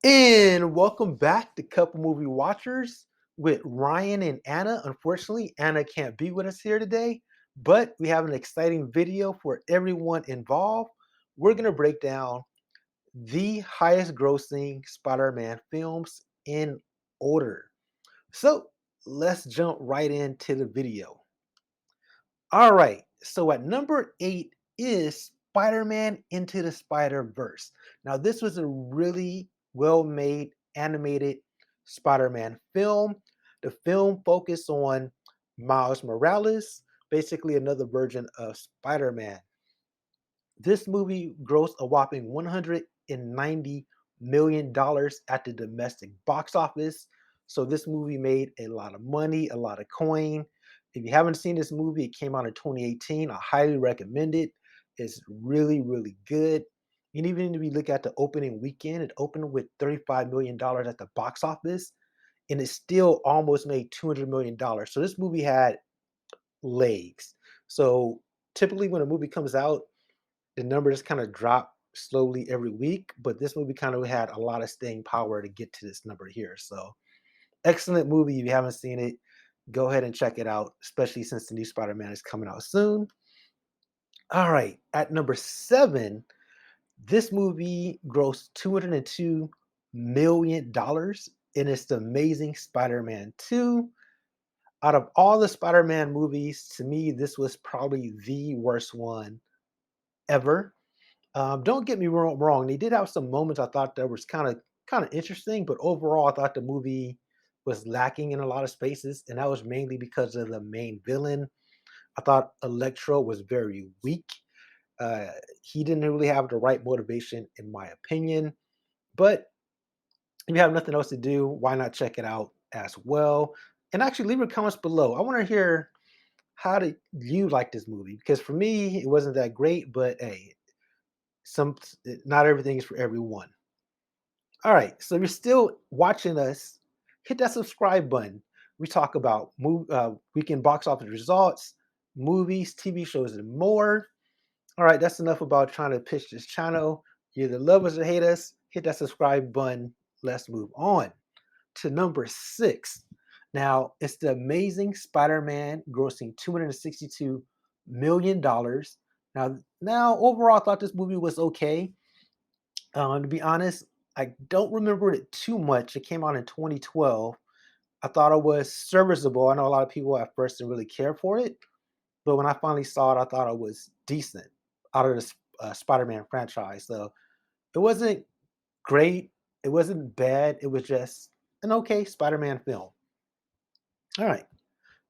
And welcome back to Couple Movie Watchers with Ryan and Anna. Unfortunately, Anna can't be with us here today, but we have an exciting video for everyone involved. We're going to break down the highest grossing Spider Man films in order. So let's jump right into the video. All right, so at number 8 is Spider-Man Into the Spider-Verse. Now, this was a really well-made animated Spider-Man film. The film focused on Miles Morales, basically another version of Spider-Man. This movie grossed a whopping $190 million at the domestic box office. So this movie made a lot of money, a lot of coin. If you haven't seen this movie, it came out in 2018. I highly recommend it. It's really, really good. And even if you look at the opening weekend, it opened with $35 million at the box office, and it still almost made $200 million. So this movie had legs. So typically when a movie comes out, the numbers kind of drop slowly every week, but this movie kind of had a lot of staying power to get to this number here. So excellent movie. If you haven't seen it, go ahead and check it out, especially since the new Spider-Man is coming out soon. All right, at number 7, this movie grossed $202 million, and it's the Amazing Spider-Man 2. Out of all the Spider-Man movies, to me, this was probably the worst one ever. Don't get me wrong. They did have some moments I thought that was kind of interesting, but overall, I thought the movie was lacking in a lot of spaces, and that was mainly because of the main villain. I thought Electro was very weak. Uh, he didn't really have the right motivation, in my opinion. But if you have nothing else to do, why not check it out as well? And actually, leave your comments below. I want to hear how did you like this movie? Because for me, it wasn't that great, but hey, some not everything is for everyone. All right, so if you're still watching us, hit that subscribe button. We talk about weekend box office results, movies, TV shows, and more. All right, that's enough about trying to pitch this channel. You either love us or hate us. Hit that subscribe button. Let's move on to number 6. Now, it's the Amazing Spider-Man, grossing $262 million. Now, overall, I thought this movie was okay. To be honest, I don't remember it too much. It came out in 2012. I thought it was serviceable. I know a lot of people at first didn't really care for it, but when I finally saw it, I thought it was decent out of the Spider-Man franchise. So it wasn't great. It wasn't bad. It was just an okay Spider-Man film. All right.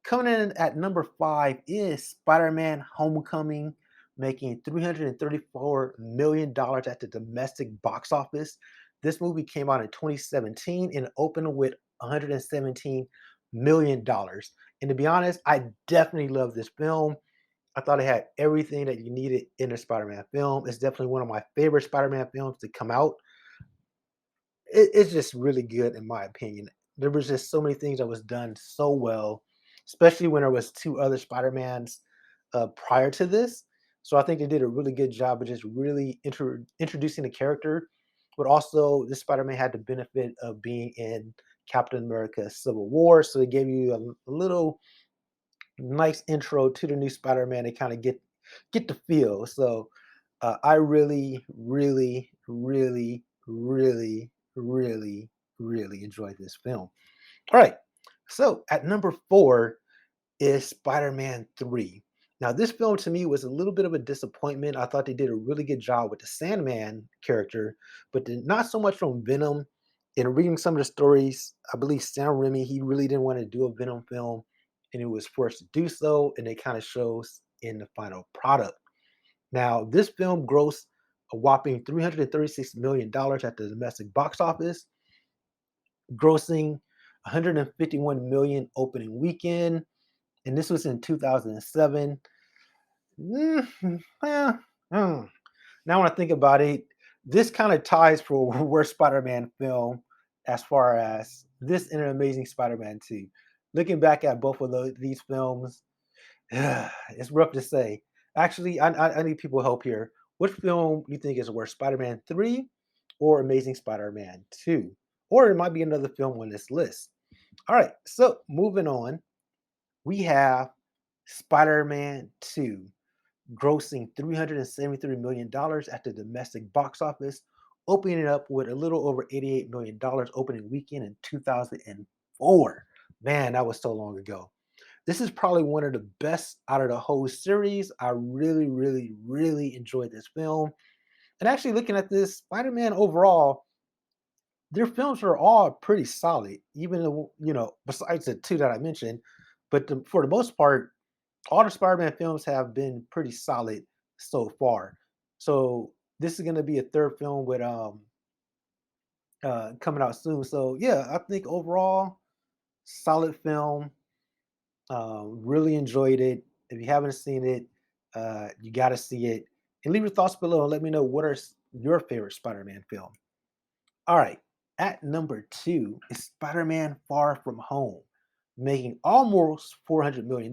Coming in at number 5 is Spider-Man Homecoming, making $334 million at the domestic box office. This movie came out in 2017 and opened with $117 million. And to be honest, I definitely love this film. I thought it had everything that you needed in a Spider-Man film. It's definitely one of my favorite Spider-Man films to come out. It's just really good in my opinion. There was just so many things that was done so well, especially when there was two other Spider-Mans prior to this. So I think they did a really good job of just really introducing the character, but also this Spider-Man had the benefit of being in Captain America Civil War, so they gave you a little nice intro to the new Spider-Man to kind of get the feel. So I really, really, really, really, really, really enjoyed this film. All right. So at number 4 is Spider-Man 3. Now, this film to me was a little bit of a disappointment. I thought they did a really good job with the Sandman character, but not so much from Venom. In reading some of the stories, I believe Sam Raimi, he really didn't want to do a Venom film, and he was forced to do so, and it kind of shows in the final product. Now, this film grossed a whopping $336 million at the domestic box office, grossing 151 million opening weekend, and this was in 2007. Yeah, mm. Now, when I think about it, this kind of ties for worst Spider-Man film as far as this and an Amazing Spider-Man 2. Looking back at both of these films, it's rough to say. Actually, I need people help here. Which film you think is worse, Spider-Man 3 or Amazing Spider-Man 2. Or it might be another film on this list. All right, so moving on, we have Spider-Man 2 grossing $373 million at the domestic box office, opening up with a little over $88 million opening weekend in 2004. Man, that was so long ago. This is probably one of the best out of the whole series. I really, really, really enjoyed this film. And actually, looking at this, Spider Man overall, their films are all pretty solid, even though, besides the two that I mentioned. But for the most part, all the Spider-Man films have been pretty solid so far. So this is going to be a third film with coming out soon. So yeah, I think overall solid film. Really enjoyed it. If you haven't seen it, you got to see it. And leave your thoughts below and let me know what are your favorite Spider-Man film. All right, at number 2 is Spider-Man Far From Home, making almost $400 million.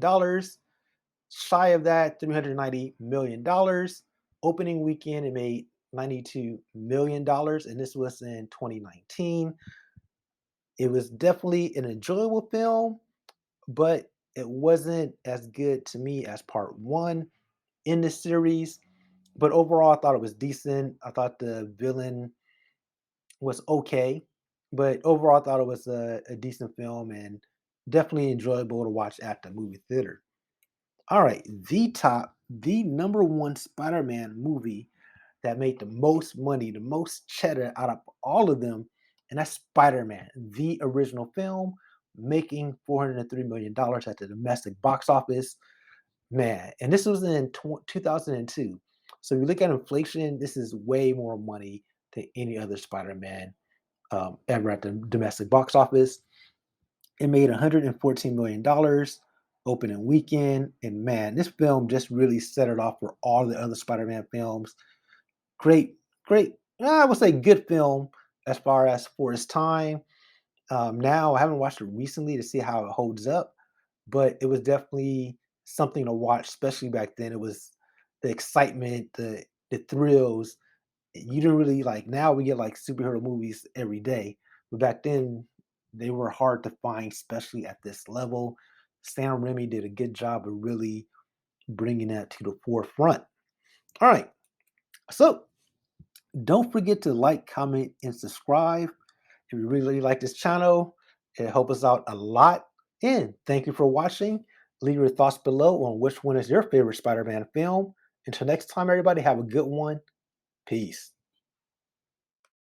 Shy of that, $390 million. Opening weekend, it made $92 million, and this was in 2019. It was definitely an enjoyable film, but it wasn't as good to me as part one in the series. But overall, I thought it was decent. I thought the villain was okay, but overall, I thought it was a decent film and definitely enjoyable to watch at the movie theater. All right, the number one Spider-Man movie that made the most money, the most cheddar out of all of them, and that's Spider-Man, the original film, making $403 million at the domestic box office. Man, and this was in 2002. So if you look at inflation, this is way more money than any other Spider-Man ever at the domestic box office. It made $114 million opening weekend. And man, this film just really set it off for all the other Spider Man films. Great, great. I would say good film as far as for its time. Now, I haven't watched it recently to see how it holds up, but it was definitely something to watch, especially back then. It was the excitement, the thrills. You didn't really like, now we get like superhero movies every day, but back then they were hard to find, especially at this level. Sam Raimi did a good job of really bringing that to the forefront. All right, so don't forget to like, comment, and subscribe if you really like this channel. It helps us out a lot. And thank you for watching. Leave your thoughts below on which one is your favorite Spider-Man film. Until next time, everybody, have a good one. Peace.